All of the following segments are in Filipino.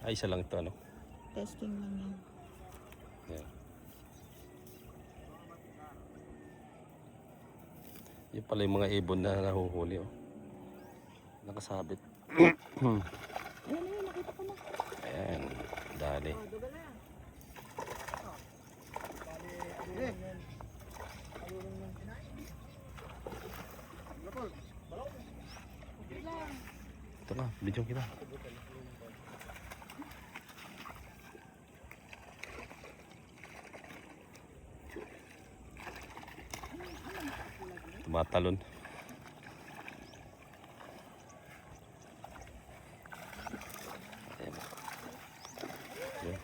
Ay, isa lang ito, ano? Testing lang yan. Yan. Yung pala yung mga ibon na nahuhuli, oh. Nakasabit. Ayun, ayun, nakita ko na. Ayan, dali. Ito na, video kita. Tumatalon. Ayan. Ayan.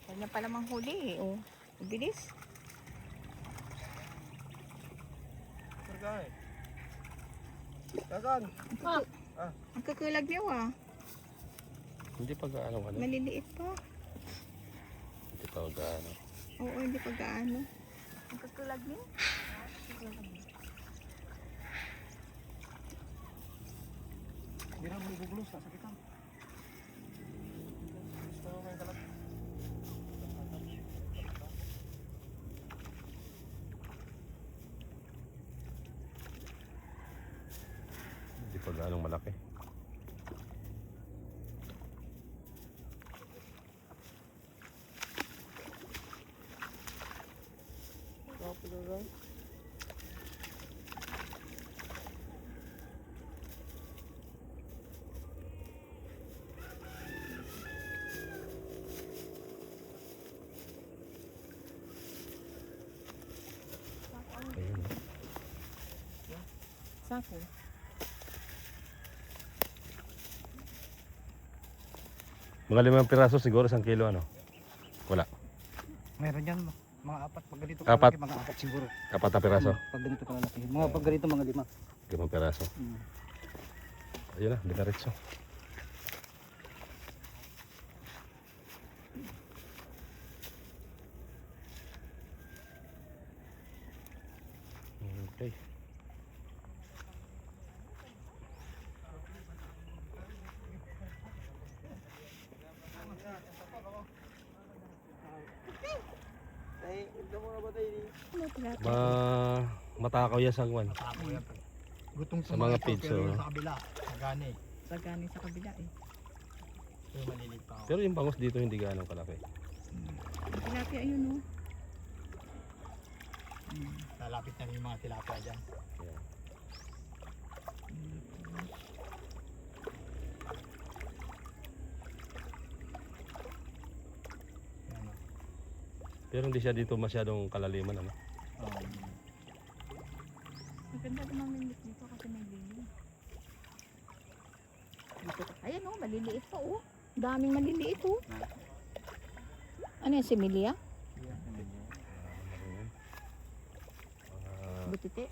Kanya pala manghuli eh. Oh, bilis. Kagan. Ang kakulag niyo ah. Hindi pa gaano, ano? Maliliit pa. Hindi pa gaano. Oo, hindi pa gaano. Ang kakulag niyo. Hindi na mo bubulus, sasakitan. Gusto mo may kalat. Hindi pa gaano malaki. Ayun. Sako. Mga 5 piraso siguro, 1 kilo, ano? Wala. Meron yan, mga apat. Pag ganito Apat. kalaki, mga apat siguro. 4 na piraso. Pag ganito kalaki. Mga pag ganito, mga 5. 5 piraso. Ayun na, dinaritso. Okay. Matakaw yan sa kwan. Gutong Sa mga feeds, pero oh. yung sa kabila, sagani. Sagani sa kabila eh. Pero malilit pa ako. Pero yung bangus dito hindi gaano kalaki. Ang tilapia ayun oh. Lalapit na yung mga tilapia dyan. Ayan. Yan, Pero hindi siya dito masyadong kalaliman, ano? Maganda tumamingit dito kasi may lilim. Dito ka. Ayan oh, maliliit pa oh. Daming maliliit oh. Ano yan, similia? Butite.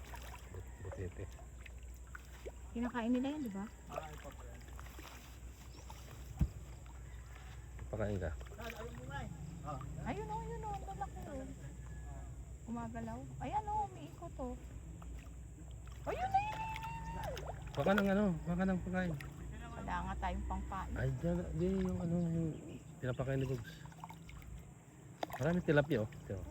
Butete. Kinakain nila yan, di ba? Pakain ka. Ayun oh, yun oh, malaki oh. Gumagalaw. Ayan oh, umiikot oh. Ayun na yun. Baka ng ano, baka ng pakain. Wala nga tayong pangpain. Ay, dyan, di yung ano, yung pinapakain ni Bugs. Marami tilapia, oh. Ito.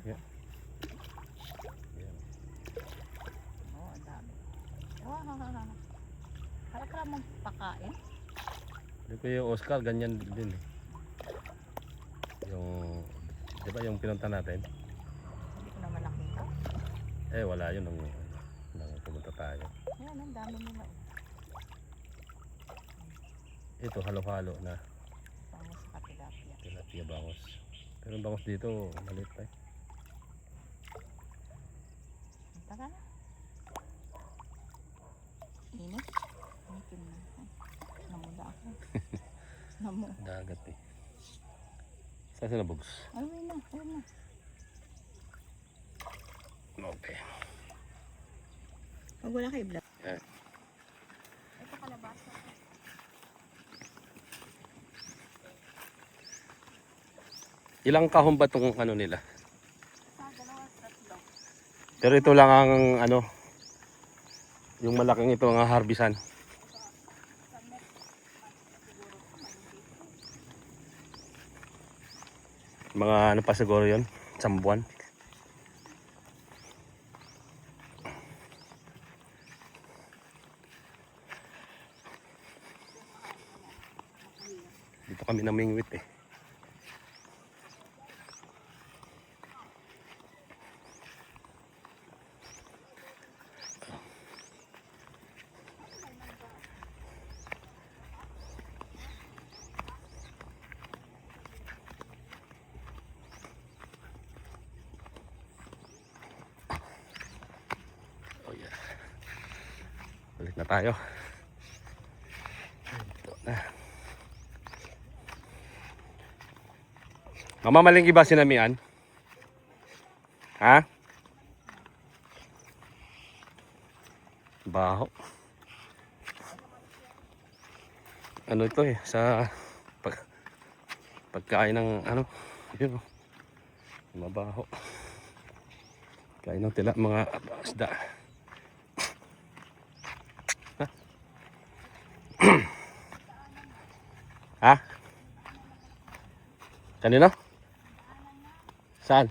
Yeah. Ayan. Oh, ang dami. Wow. Harap ka mong pakain. Hindi ko yung Oscar, ganyan din eh. Yung, di ba yung pinunta natin? Hindi ko naman nakita. Eh, wala yun nung pumunta tayo. Ayan, ang dami nila. Ito, halo-halo na Bangus sa tilapia. tilapia bangus. Pero ang bangus dito, maliit pa eh. dagat eh. Saan sila bugs? Ay, ayun na, ayun na. Okay. Pag wala kayo vlog. Yan. Ito kalabasa. Ilang kahon ba itong ano nila? Sa dalawa, tatlo. Pero ito lang ang ano, yung malaking ito ang harbisan. Sa next month siguro maliliit. Mga ano pa siguro yun, isang buwan. Dito kami namingwit eh. Oh yeah. Balik na tayo. Ito na. Mamamalingki ba sinamian? Ha? Baho. Ano ito eh, sa pagkain ng ano, yun oh. Mabaho. Kain ng tila, mga isda. Ha? Ha? Kanino? Saan?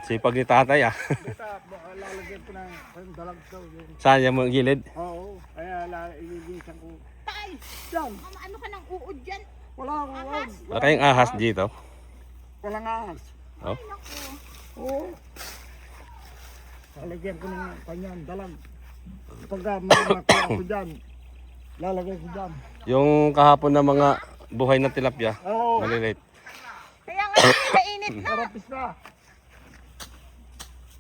Sipag ni tatay ah. Basta, lalagyan ko ng dalag daw. Saan yung mga gilid? Oo, kaya iligisan ko. Tay! Yan, Ano ka ng uod dyan? wala akong uwag. Wala kayong ahas dito? Walang ahas. Oh. Ay, naku. Oo. Lalagyan ko ng kanyang dalag. Pagka may nakuha ko dyan, lalagyan ko dyan. Yung kahapon na mga buhay na tilapia, Oo, maliliit. Kaya nga, mainit na. marapis na.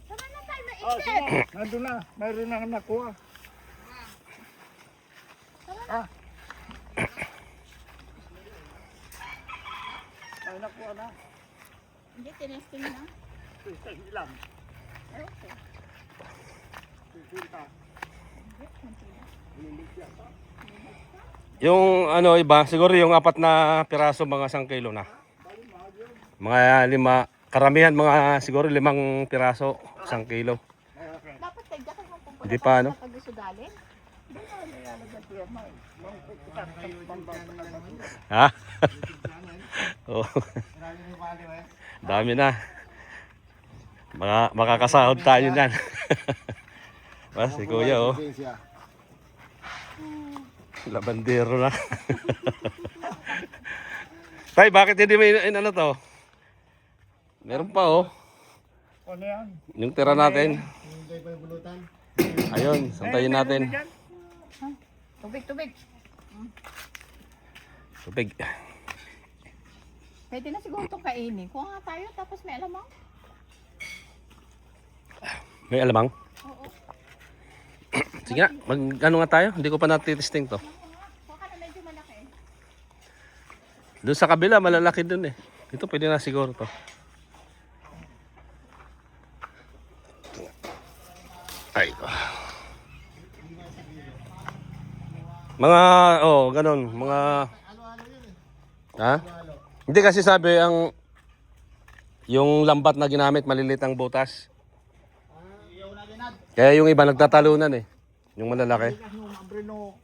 Tama na tayo, Oh, mainit. sige, nandun na. Mayroon na nakuha. Ah. Ay, nakuha na. Hindi, tinesting na. Hindi lang. Ay, okay. Sisinta. Liligyan pa. Yung ano iba, siguro yung 4 na piraso, mga 1 kilo na. Mga 5, karamihan mga siguro 5 piraso, 1 kilo. Okay. Dapat tayo dyan kung pupunta Hindi pa, ano? sa pag-isudalin. Doon na nilalagyan ko yan, May. Mangkukutan ka ng Ha? Oh. Dami na. Makakasahod tayo niyan. Ba, si kuya oh. Labandero na. Tay, bakit hindi may ano to? Meron pa oh. Ano yan? Yung tira natin. Ayun, santayin natin. Tubig, tubig. Tubig. Pwede na siguro itong kainin. Kuha nga tayo, tapos may alamang. May alamang? Oo. Sige na, mag-ano nga tayo? Hindi ko pa natitesting to. Kuha ka na medyo malaki. Doon sa kabila, malalaki doon eh. Ito pwede na siguro to. Ay. Mga, oh, ganun. Mga, ha? Hindi kasi sabi ang, yung lambat na ginamit, maliliit ang butas. Kaya yung iba nagtatalunan eh. Yung malalaki. Yung abrino,